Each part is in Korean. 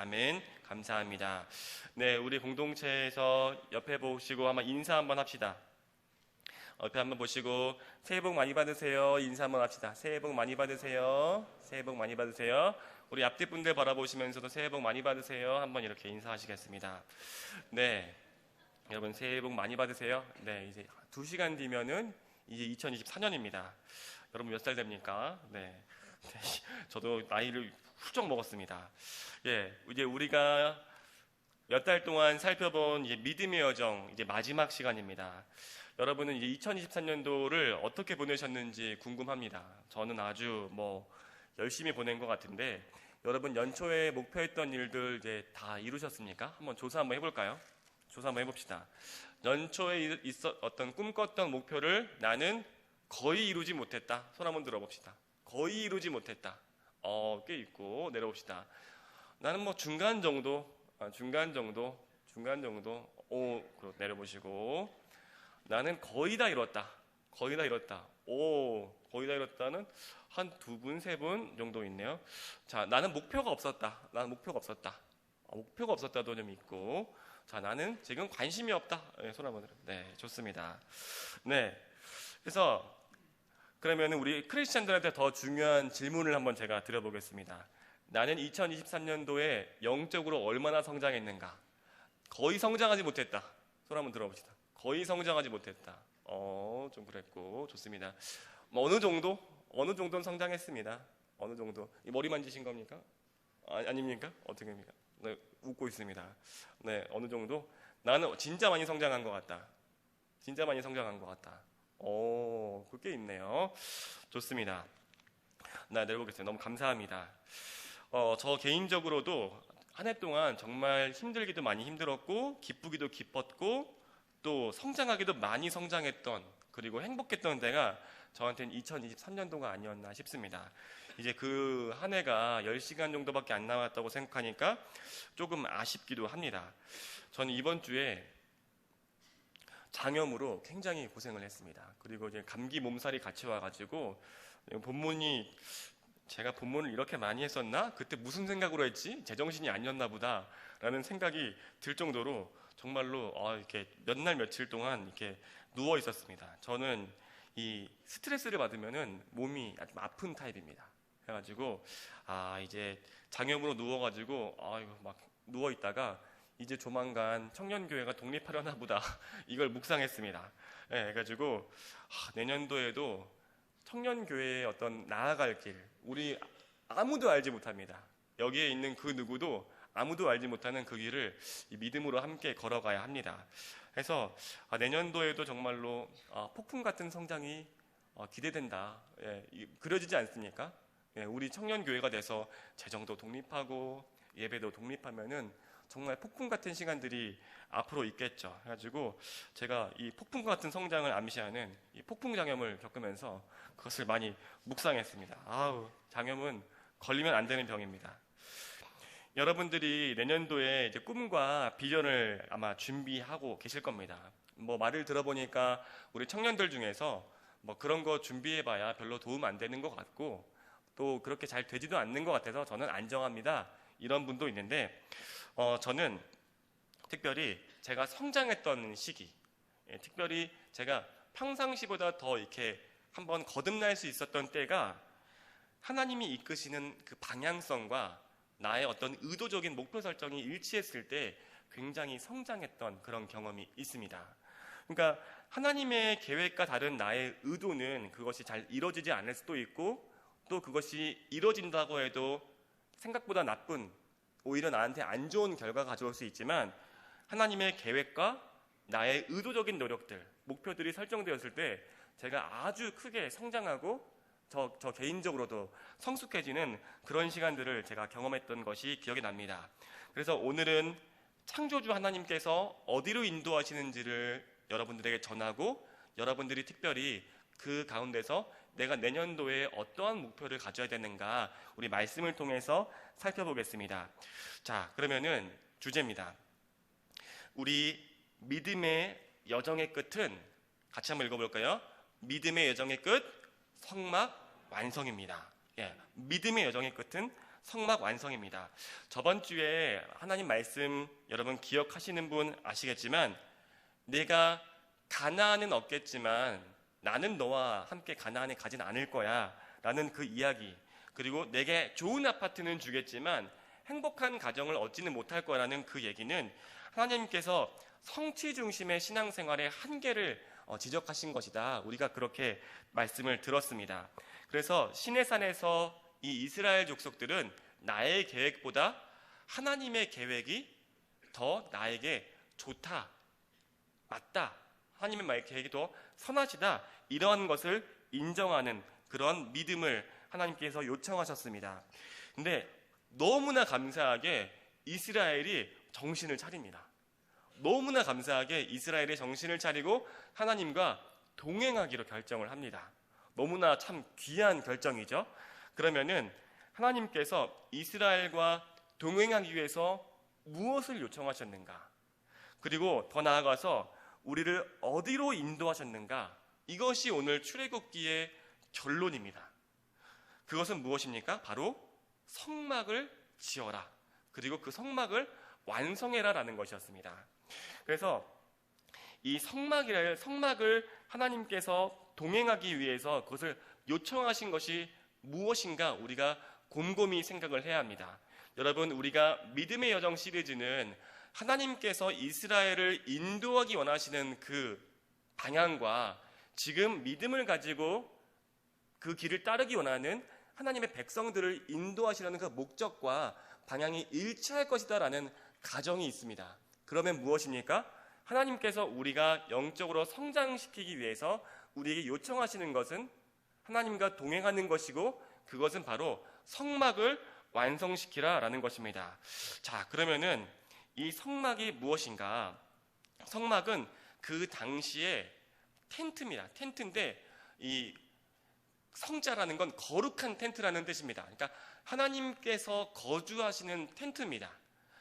아멘. 감사합니다. 네, 우리 공동체에서 옆에 보시고 한번 인사 한번 합시다. 옆에 한번 보시고 새해 복 많이 받으세요. 인사 한번 합시다. 새해 복 많이 받으세요. 새해 복 많이 받으세요. 우리 앞뒤 분들 바라보시면서도 새해 복 많이 받으세요. 한번 이렇게 인사하시겠습니다. 네, 여러분 새해 복 많이 받으세요. 네, 이제 2시간 뒤면은 이제 2024년입니다. 여러분 몇 살 됩니까? 네, 저도 나이를 훌쩍 먹었습니다. 예, 이제 우리가 몇 달 동안 살펴본 이제 믿음의 여정 이제 마지막 시간입니다. 여러분은 이제 2023년도를 어떻게 보내셨는지 궁금합니다. 저는 아주 열심히 보낸 것 같은데 여러분 연초에 목표했던 일들 이제 다 이루셨습니까? 한번 조사 한번 해볼까요? 조사 한번 해봅시다. 연초에 어떤 꿈꿨던 목표를 나는 거의 이루지 못했다. 손 한번 들어봅시다. 거의 이루지 못했다. 꽤 있고 내려봅시다. 나는 중간 정도. 내려보시고 나는 거의 다 이뤘다. 거의 다 이뤘다. 거의 다 이뤘다는 한 2분, 3분 정도 있네요. 자, 나는 목표가 없었다. 목표가 없었다도 좀 있고. 자, 나는 지금 관심이 없다. 네, 손 한번 들어. 네, 좋습니다. 네. 그래서 그러면 우리 크리스찬들한테 더 중요한 질문을 한번 제가 드려보겠습니다. 나는 2023년도에 영적으로 얼마나 성장했는가? 거의 성장하지 못했다. 손 한번 들어봅시다. 거의 성장하지 못했다. 좀 그랬고 좋습니다. 어느 정도는 성장했습니다. 어느 정도. 이 머리 만지신 겁니까? 아닙니까? 어떻게 합니까? 네, 웃고 있습니다. 네, 어느 정도? 나는 진짜 많이 성장한 것 같다. 진짜 많이 성장한 것 같다. 그게 있네요. 좋습니다. 나 내려보겠습니다. 너무 감사합니다. 저 개인적으로도 한 해 동안 정말 힘들기도 많이 힘들었고 기쁘기도 기뻤고 또 성장하기도 많이 성장했던 그리고 행복했던 때가 저한테는 2023년도가 아니었나 싶습니다. 이제 그 한 해가 10시간 정도밖에 안 남았다고 생각하니까 조금 아쉽기도 합니다. 저는 이번 주에 장염으로 굉장히 고생을 했습니다. 그리고 이제 감기 몸살이 같이 와가지고 제가 본문을 이렇게 많이 했었나? 그때 무슨 생각으로 했지? 제정신이 아니었나 보다 라는 생각이 들 정도로 정말로 이렇게 몇 날 며칠 동안 이렇게 누워 있었습니다. 저는 이 스트레스를 받으면은 몸이 아주 아픈 타입입니다. 그래가지고 이제 장염으로 누워가지고 막 누워 있다가 이제 조만간 청년교회가 독립하려나 보다 이걸 묵상했습니다. 네, 그래가지고 내년도에도 청년교회의 어떤 나아갈 길 우리 아무도 알지 못합니다. 여기에 있는 그 누구도 아무도 알지 못하는 그 길을 이 믿음으로 함께 걸어가야 합니다. 그래서 내년도에도 정말로 폭풍 같은 성장이 기대된다. 그려지지 않습니까? 우리 청년교회가 돼서 재정도 독립하고 예배도 독립하면은 정말 폭풍 같은 시간들이 앞으로 있겠죠. 그래가지고 제가 이 폭풍 같은 성장을 암시하는 이 폭풍 장염을 겪으면서 그것을 많이 묵상했습니다. 장염은 걸리면 안 되는 병입니다. 여러분들이 내년도에 이제 꿈과 비전을 아마 준비하고 계실 겁니다. 말을 들어보니까 우리 청년들 중에서 그런 거 준비해봐야 별로 도움 안 되는 것 같고 또 그렇게 잘 되지도 않는 것 같아서 저는 안정합니다. 이런 분도 있는데 저는 특별히 제가 성장했던 시기, 특별히 제가 평상시보다 더 이렇게 한번 거듭날 수 있었던 때가 하나님이 이끄시는 그 방향성과 나의 어떤 의도적인 목표 설정이 일치했을 때 굉장히 성장했던 그런 경험이 있습니다. 그러니까 하나님의 계획과 다른 나의 의도는 그것이 잘 이루어지지 않을 수도 있고 또 그것이 이루어진다고 해도 생각보다 나쁜 오히려 나한테 안 좋은 결과가 가져올 수 있지만 하나님의 계획과 나의 의도적인 노력들, 목표들이 설정되었을 때 제가 아주 크게 성장하고 저 개인적으로도 성숙해지는 그런 시간들을 제가 경험했던 것이 기억이 납니다. 그래서 오늘은 창조주 하나님께서 어디로 인도하시는지를 여러분들에게 전하고 여러분들이 특별히 그 가운데서 내가 내년도에 어떠한 목표를 가져야 되는가 우리 말씀을 통해서 살펴보겠습니다. 자, 그러면은 주제입니다. 우리 믿음의 여정의 끝은 같이 한번 읽어볼까요? 믿음의 여정의 끝, 성막 완성입니다. 믿음의 여정의 끝은 성막 완성입니다. 저번 주에 하나님 말씀 여러분 기억하시는 분 아시겠지만 내가 가나안은 없겠지만 나는 너와 함께 가나안에 가진 않을 거야 라는 그 이야기, 그리고 내게 좋은 아파트는 주겠지만 행복한 가정을 얻지는 못할 거라는 그 얘기는 하나님께서 성취 중심의 신앙생활의 한계를 지적하신 것이다. 우리가 그렇게 말씀을 들었습니다. 그래서 시내산에서 이 이스라엘 족속들은 나의 계획보다 하나님의 계획이 더 나에게 좋다, 맞다, 하나님의 계획이 더 선하시다, 이러한 것을 인정하는 그런 믿음을 하나님께서 요청하셨습니다. 근데 너무나 감사하게 이스라엘이 정신을 차립니다. 너무나 감사하게 이스라엘이 정신을 차리고 하나님과 동행하기로 결정을 합니다. 너무나 참 귀한 결정이죠. 그러면은 하나님께서 이스라엘과 동행하기 위해서 무엇을 요청하셨는가? 그리고 더 나아가서 우리를 어디로 인도하셨는가? 이것이 오늘 출애굽기의 결론입니다. 그것은 무엇입니까? 바로 성막을 지어라. 그리고 그 성막을 완성해라 라는 것이었습니다. 그래서 이 성막을 하나님께서 동행하기 위해서 그것을 요청하신 것이 무엇인가 우리가 곰곰이 생각을 해야 합니다. 여러분, 우리가 믿음의 여정 시리즈는 하나님께서 이스라엘을 인도하기 원하시는 그 방향과 지금 믿음을 가지고 그 길을 따르기 원하는 하나님의 백성들을 인도하시려는 그 목적과 방향이 일치할 것이다 라는 가정이 있습니다. 그러면 무엇입니까? 하나님께서 우리가 영적으로 성장시키기 위해서 우리에게 요청하시는 것은 하나님과 동행하는 것이고 그것은 바로 성막을 완성시키라 라는 것입니다. 자, 그러면은 이 성막이 무엇인가? 성막은 그 당시에 텐트입니다. 텐트인데 이 성자라는 건 거룩한 텐트라는 뜻입니다. 그러니까 하나님께서 거주하시는 텐트입니다.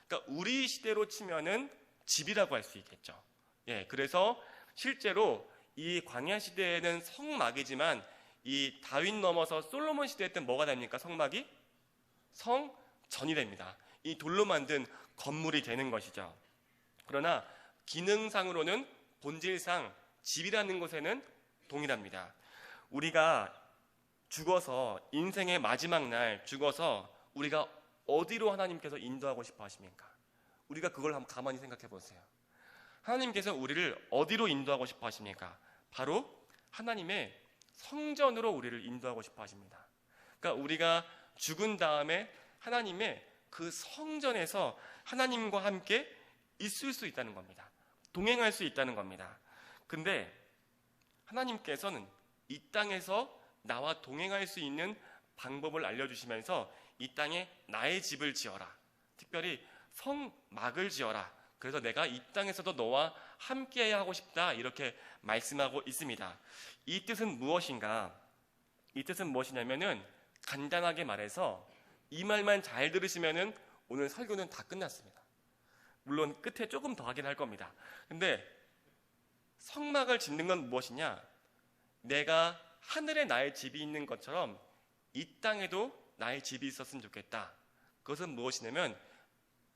그러니까 우리 시대로 치면은 집이라고 할 수 있겠죠. 예, 그래서 실제로 이 광야 시대에는 성막이지만 이 다윗 넘어서 솔로몬 시대 때 뭐가 됩니까? 성막이 성전이 됩니다. 이 돌로 만든 건물이 되는 것이죠. 그러나 기능상으로는 본질상 집이라는 것에는 동일합니다. 우리가 죽어서 인생의 마지막 날 죽어서 우리가 어디로 하나님께서 인도하고 싶어 하십니까? 우리가 그걸 한번 가만히 생각해 보세요. 하나님께서 우리를 어디로 인도하고 싶어 하십니까? 바로 하나님의 성전으로 우리를 인도하고 싶어 하십니다. 그러니까 우리가 죽은 다음에 하나님의 그 성전에서 하나님과 함께 있을 수 있다는 겁니다. 동행할 수 있다는 겁니다. 근데 하나님께서는 이 땅에서 나와 동행할 수 있는 방법을 알려주시면서 이 땅에 나의 집을 지어라. 특별히 성막을 지어라. 그래서 내가 이 땅에서도 너와 함께해야 하고 싶다. 이렇게 말씀하고 있습니다. 이 뜻은 무엇인가? 이 뜻은 무엇이냐면은 간단하게 말해서 이 말만 잘 들으시면은 오늘 설교는 다 끝났습니다. 물론 끝에 조금 더 하긴 할 겁니다. 근데 성막을 짓는 건 무엇이냐? 내가 하늘에 나의 집이 있는 것처럼 이 땅에도 나의 집이 있었으면 좋겠다. 그것은 무엇이냐면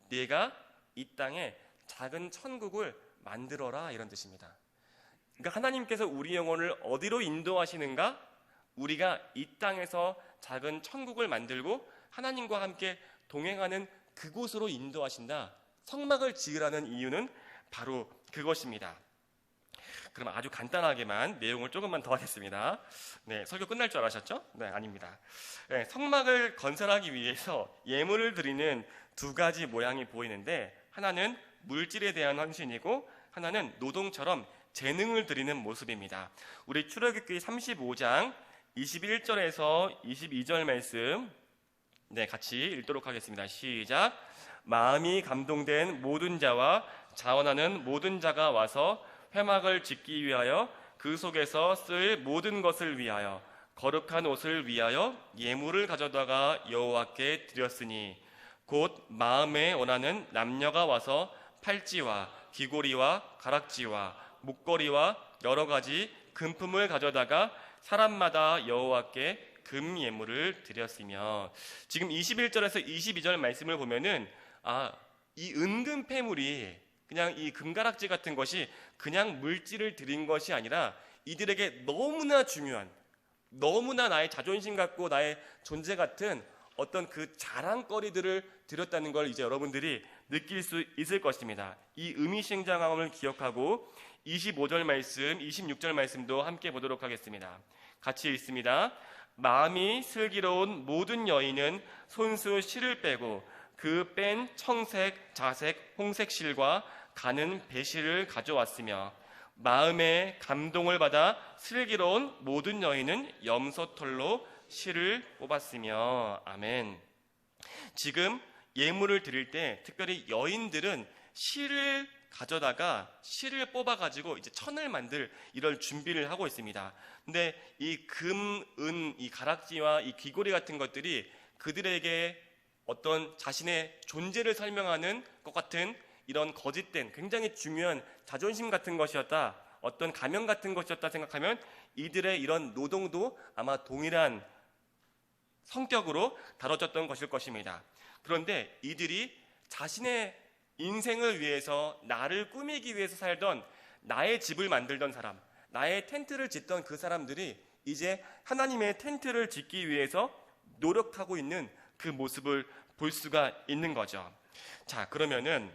내가 이 땅에 작은 천국을 만들어라 이런 뜻입니다. 그러니까 하나님께서 우리 영혼을 어디로 인도하시는가? 우리가 이 땅에서 작은 천국을 만들고 하나님과 함께 동행하는 그곳으로 인도하신다. 성막을 지으라는 이유는 바로 그것입니다. 그럼 아주 간단하게만 내용을 조금만 더 하겠습니다. 네, 설교 끝날 줄 알았셨죠? 네, 아닙니다. 네, 성막을 건설하기 위해서 예물을 드리는 두 가지 모양이 보이는데 하나는 물질에 대한 헌신이고 하나는 노동처럼 재능을 드리는 모습입니다. 우리 출애굽기 35장 21절에서 22절 말씀 같이 읽도록 하겠습니다. 시작. 마음이 감동된 모든 자와 자원하는 모든 자가 와서 회막을 짓기 위하여 그 속에서 쓸 모든 것을 위하여 거룩한 옷을 위하여 예물을 가져다가 여호와께 드렸으니 곧 마음에 원하는 남녀가 와서 팔찌와 귀고리와 가락지와 목걸이와 여러 가지 금품을 가져다가 사람마다 여호와께 금 예물을 드렸으며, 지금 21절에서 22절 말씀을 보면은 이 은금 폐물이 그냥 이 금가락지 같은 것이 그냥 물질을 드린 것이 아니라 이들에게 너무나 중요한, 너무나 나의 자존심 같고 나의 존재 같은 어떤 그 자랑거리들을 드렸다는 걸 이제 여러분들이 느낄 수 있을 것입니다. 이 의미심장함을 기억하고 25절 말씀, 26절 말씀도 함께 보도록 하겠습니다. 같이 읽습니다. 마음이 슬기로운 모든 여인은 손수 실을 빼고 그 뺀 청색, 자색, 홍색 실과 가는 배실을 가져왔으며 마음의 감동을 받아 슬기로운 모든 여인은 염소털로 실을 뽑았으며. 아멘. 지금 예물을 드릴 때 특별히 여인들은 실을 가져다가 실을 뽑아가지고 이제 천을 만들 이런 준비를 하고 있습니다. 근데 이 금, 은, 이 가락지와 이 귀고리 같은 것들이 그들에게 어떤 자신의 존재를 설명하는 것 같은 이런 거짓된 굉장히 중요한 자존심 같은 것이었다, 어떤 가면 같은 것이었다 생각하면 이들의 이런 노동도 아마 동일한 성격으로 다뤄졌던 것일 것입니다. 그런데 이들이 자신의 인생을 위해서 나를 꾸미기 위해서 살던, 나의 집을 만들던 사람, 나의 텐트를 짓던 그 사람들이 이제 하나님의 텐트를 짓기 위해서 노력하고 있는 그 모습을 볼 수가 있는 거죠. 자, 그러면은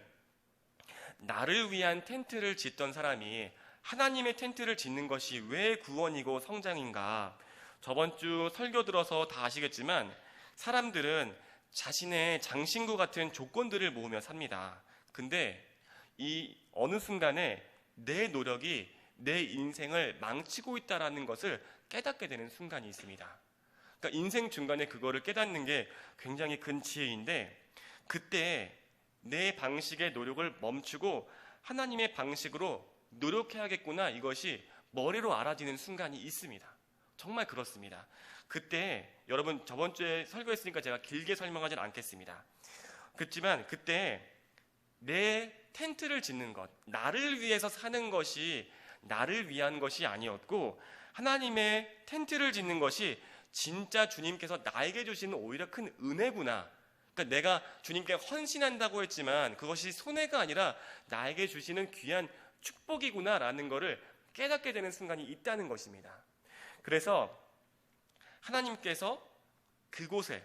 나를 위한 텐트를 짓던 사람이 하나님의 텐트를 짓는 것이 왜 구원이고 성장인가? 저번 주 설교 들어서 다 아시겠지만 사람들은 자신의 장신구 같은 조건들을 모으며 삽니다. 근데 이 어느 순간에 내 노력이 내 인생을 망치고 있다라는 것을 깨닫게 되는 순간이 있습니다. 그러니까 인생 중간에 그거를 깨닫는 게 굉장히 큰 지혜인데, 그때 내 방식의 노력을 멈추고 하나님의 방식으로 노력해야겠구나, 이것이 머리로 알아지는 순간이 있습니다. 정말 그렇습니다. 그때 여러분, 저번 주에 설교했으니까 제가 길게 설명하진 않겠습니다. 그렇지만 그때 내 텐트를 짓는 것, 나를 위해서 사는 것이 나를 위한 것이 아니었고 하나님의 텐트를 짓는 것이 진짜 주님께서 나에게 주시는 오히려 큰 은혜구나. 그러니까 내가 주님께 헌신한다고 했지만 그것이 손해가 아니라 나에게 주시는 귀한 축복이구나라는 것을 깨닫게 되는 순간이 있다는 것입니다. 그래서 하나님께서 그곳에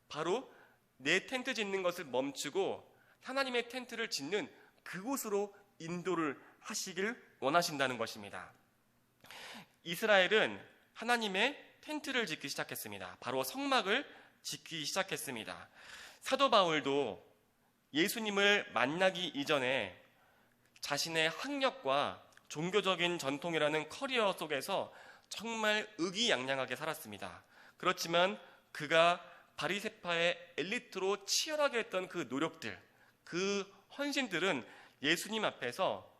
바로 내 텐트 짓는 것을 멈추고 하나님의 텐트를 짓는 그곳으로 인도를 하시길 원하신다는 것입니다. 이스라엘은 하나님의 텐트를 짓기 시작했습니다. 바로 성막을 짓기 시작했습니다. 사도 바울도 예수님을 만나기 이전에 자신의 학력과 종교적인 전통이라는 커리어 속에서 정말 의기양양하게 살았습니다. 그렇지만 그가 바리새파의 엘리트로 치열하게 했던 그 노력들, 그 헌신들은 예수님 앞에서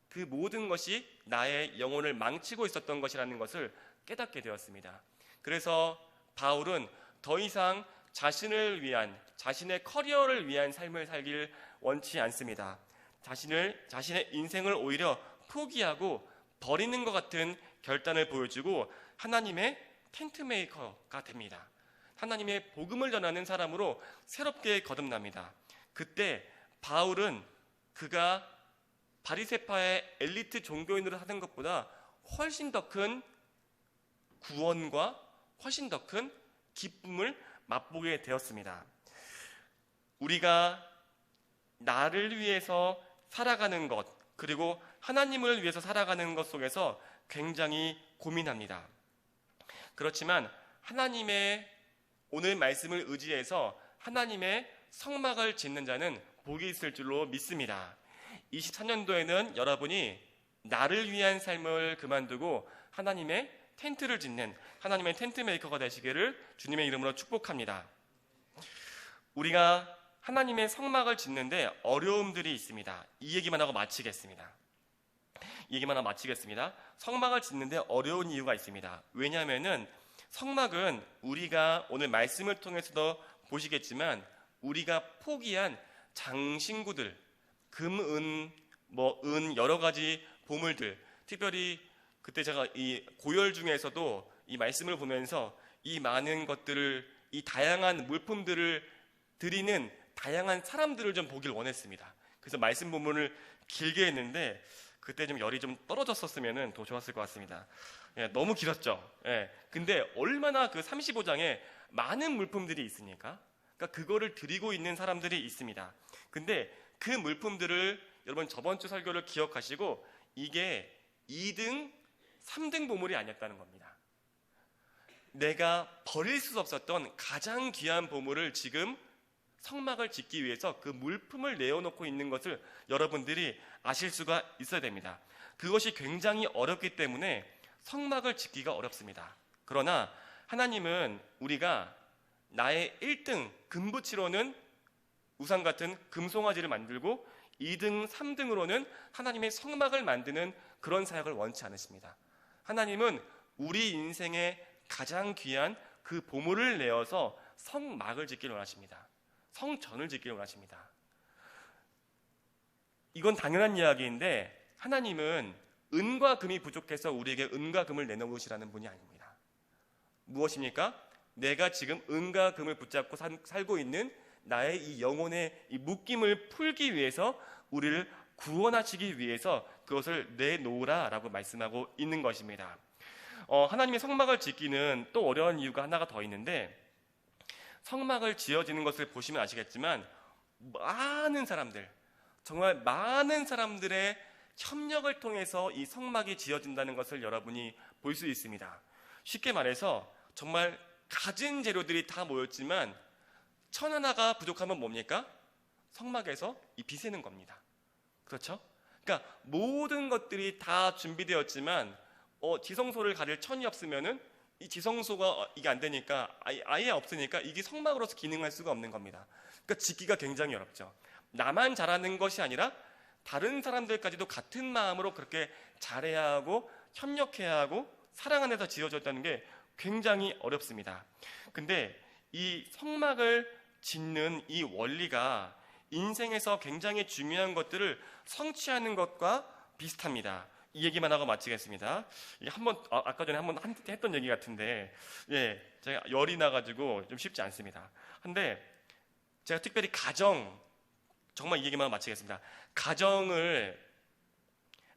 그 모든 것이 나의 영혼을 망치고 있었던 것이라는 것을 깨닫게 되었습니다. 그래서 바울은 더 이상 자신을 위한, 자신의 커리어를 위한 삶을 살길 원치 않습니다. 자신의 인생을 오히려 포기하고 버리는 것 같은 결단을 보여주고 하나님의 텐트 메이커가 됩니다. 하나님의 복음을 전하는 사람으로 새롭게 거듭납니다. 그때 바울은 그가 바리새파의 엘리트 종교인으로 하는 것보다 훨씬 더 큰 구원과 훨씬 더 큰 기쁨을 맛보게 되었습니다. 우리가 나를 위해서 살아가는 것, 그리고 하나님을 위해서 살아가는 것 속에서 굉장히 고민합니다. 그렇지만 하나님의 오늘 말씀을 의지해서 하나님의 성막을 짓는 자는 복이 있을 줄로 믿습니다. 24년도에는 여러분이 나를 위한 삶을 그만두고 하나님의 텐트를 짓는 하나님의 텐트 메이커가 되시기를 주님의 이름으로 축복합니다. 우리가 하나님의 성막을 짓는데 어려움들이 있습니다. 이 얘기만 하고 마치겠습니다. 성막을 짓는데 어려운 이유가 있습니다. 왜냐하면은 성막은 우리가 오늘 말씀을 통해서도 보시겠지만 우리가 포기한 장신구들, 금, 은 여러 가지 보물들, 특별히 그때 제가 이 고열 중에서도 이 말씀을 보면서 이 많은 것들을, 이 다양한 물품들을 드리는 다양한 사람들을 좀 보길 원했습니다. 그래서 말씀 본문을 길게 했는데 그때 좀 열이 좀 떨어졌었으면 더 좋았을 것 같습니다. 예, 너무 길었죠. 예, 근데 얼마나 그 35장에 많은 물품들이 있으니까, 그러니까 그거를 드리고 있는 사람들이 있습니다. 근데 그 물품들을 여러분 저번 주 설교를 기억하시고 이게 2등, 3등 보물이 아니었다는 겁니다. 내가 버릴 수 없었던 가장 귀한 보물을 지금 성막을 짓기 위해서 그 물품을 내어놓고 있는 것을 여러분들이 아실 수가 있어야 됩니다. 그것이 굉장히 어렵기 때문에 성막을 짓기가 어렵습니다. 그러나 하나님은 우리가 나의 1등 금붙이로는 우상 같은 금송아지를 만들고 2등, 3등으로는 하나님의 성막을 만드는 그런 사역을 원치 않으십니다. 하나님은 우리 인생의 가장 귀한 그 보물을 내어서 성막을 짓기를 원하십니다. 성전을 짓기를 원하십니다. 이건 당연한 이야기인데 하나님은 은과 금이 부족해서 우리에게 은과 금을 내놓으시라는 분이 아닙니다. 무엇입니까? 내가 지금 은과 금을 붙잡고 살고 있는 나의 이 영혼의 이 묶임을 풀기 위해서 우리를 구원하시기 위해서 그것을 내놓으라라고 말씀하고 있는 것입니다. 하나님의 성막을 짓기는 또 어려운 이유가 하나가 더 있는데, 성막을 지어지는 것을 보시면 아시겠지만 많은 사람들, 정말 많은 사람들의 협력을 통해서 이 성막이 지어진다는 것을 여러분이 볼 수 있습니다. 쉽게 말해서 정말 갖은 재료들이 다 모였지만 천 하나가 부족하면 뭡니까? 성막에서 이 비세는 겁니다. 그렇죠? 그러니까 모든 것들이 다 준비되었지만 지성소를 가릴 천이 없으면은 이 지성소가 이게 안 되니까 아예 없으니까 이게 성막으로서 기능할 수가 없는 겁니다. 그러니까 짓기가 굉장히 어렵죠. 나만 잘하는 것이 아니라 다른 사람들까지도 같은 마음으로 그렇게 잘해야 하고 협력해야 하고 사랑 안에서 지어졌다는 게 굉장히 어렵습니다. 근데 이 성막을 짓는 이 원리가 인생에서 굉장히 중요한 것들을 성취하는 것과 비슷합니다. 이 얘기만 하고 마치겠습니다. 한번 아까 전에 한번 했던 얘기 같은데, 제가 열이 나가지고 좀 쉽지 않습니다. 근데 제가 특별히 정말 이 얘기만 하고 마치겠습니다. 가정을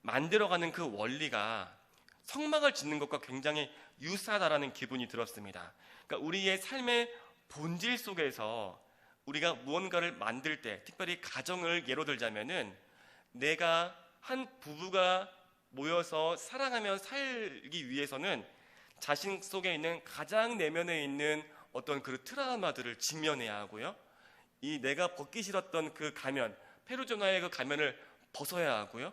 만들어가는 그 원리가 성막을 짓는 것과 굉장히 유사하다라는 기분이 들었습니다. 그러니까 우리의 삶의 본질 속에서 우리가 무언가를 만들 때, 특별히 가정을 예로 들자면은 내가 한 부부가 모여서 사랑하며 살기 위해서는 자신 속에 있는 가장 내면에 있는 어떤 그 트라우마들을 직면해야 하고요. 이 내가 벗기 싫었던 그 가면, 페루조나의 그 가면을 벗어야 하고요.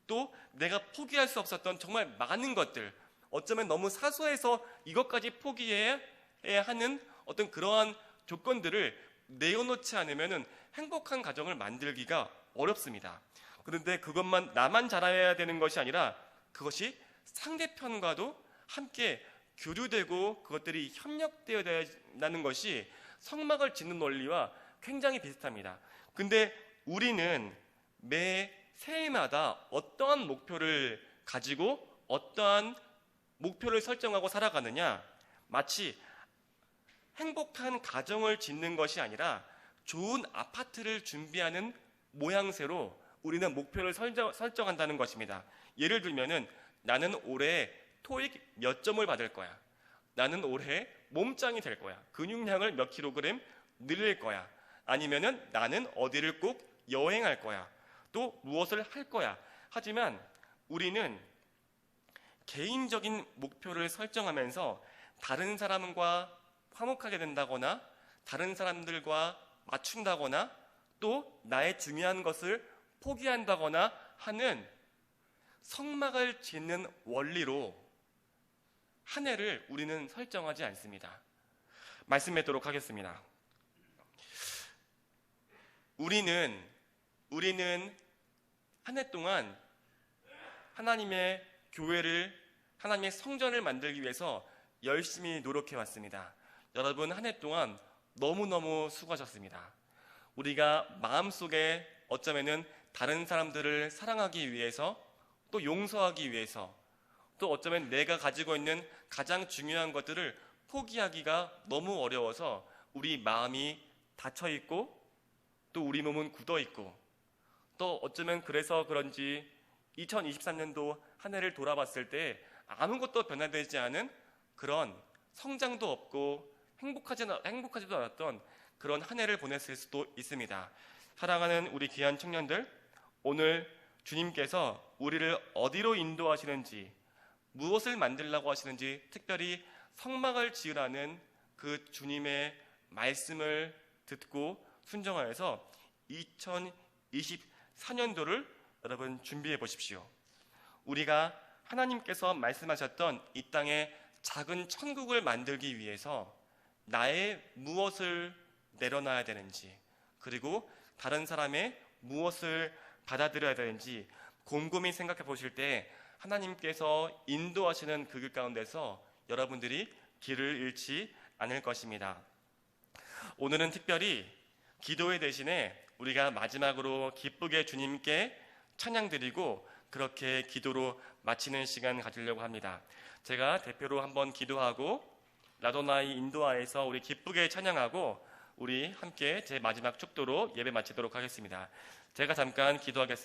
또 내가 포기할 수 없었던 정말 많은 것들, 어쩌면 너무 사소해서 이것까지 포기해야 하는 어떤 그러한 조건들을 내어놓지 않으면 행복한 가정을 만들기가 어렵습니다. 그런데 그것만 나만 잘해야 되는 것이 아니라 그것이 상대편과도 함께 교류되고 그것들이 협력되어야 된다는 것이 성막을 짓는 원리와 굉장히 비슷합니다. 근데 우리는 매 새해마다 어떠한 목표를 가지고 어떠한 목표를 설정하고 살아가느냐, 마치 행복한 가정을 짓는 것이 아니라 좋은 아파트를 준비하는 모양새로 우리는 목표를 설정한다는 것입니다. 예를 들면은 나는 올해 토익 몇 점을 받을 거야. 나는 올해 몸짱이 될 거야. 근육량을 몇 킬로그램 늘릴 거야. 아니면은 나는 어디를 꼭 여행할 거야. 또 무엇을 할 거야. 하지만 우리는 개인적인 목표를 설정하면서 다른 사람과 화목하게 된다거나 다른 사람들과 맞춘다거나 또 나의 중요한 것을 포기한다거나 하는 성막을 짓는 원리로 한 해를 우리는 설정하지 않습니다. 말씀 맺도록 하겠습니다. 우리는 한 해 동안 하나님의 교회를, 하나님의 성전을 만들기 위해서 열심히 노력해 왔습니다. 여러분 한 해 동안 너무너무 수고하셨습니다. 우리가 마음속에 어쩌면은 다른 사람들을 사랑하기 위해서, 또 용서하기 위해서, 또 어쩌면 내가 가지고 있는 가장 중요한 것들을 포기하기가 너무 어려워서 우리 마음이 닫혀 있고 또 우리 몸은 굳어 있고 또 어쩌면 그래서 그런지 2023년도 한 해를 돌아봤을 때 아무것도 변화되지 않은 그런 성장도 없고 행복하지도 않았던 그런 한 해를 보냈을 수도 있습니다. 사랑하는 우리 귀한 청년들, 오늘 주님께서 우리를 어디로 인도하시는지, 무엇을 만들려고 하시는지 특별히 성막을 지으라는 그 주님의 말씀을 듣고 순종하여서 2024년도를 여러분 준비해 보십시오. 우리가 하나님께서 말씀하셨던 이 땅에 작은 천국을 만들기 위해서 나의 무엇을 내려놔야 되는지, 그리고 다른 사람의 무엇을 받아들여야 되는지 곰곰이 생각해 보실 때 하나님께서 인도하시는 그 길 가운데서 여러분들이 길을 잃지 않을 것입니다. 오늘은 특별히 기도회 대신에 우리가 마지막으로 기쁘게 주님께 찬양드리고 그렇게 기도로 마치는 시간 가지려고 합니다. 제가 대표로 한번 기도하고 라도나이 인도하에서 우리 기쁘게 찬양하고 우리 함께 제 마지막 축도로 예배 마치도록 하겠습니다. 제가 잠깐 기도하겠습니다.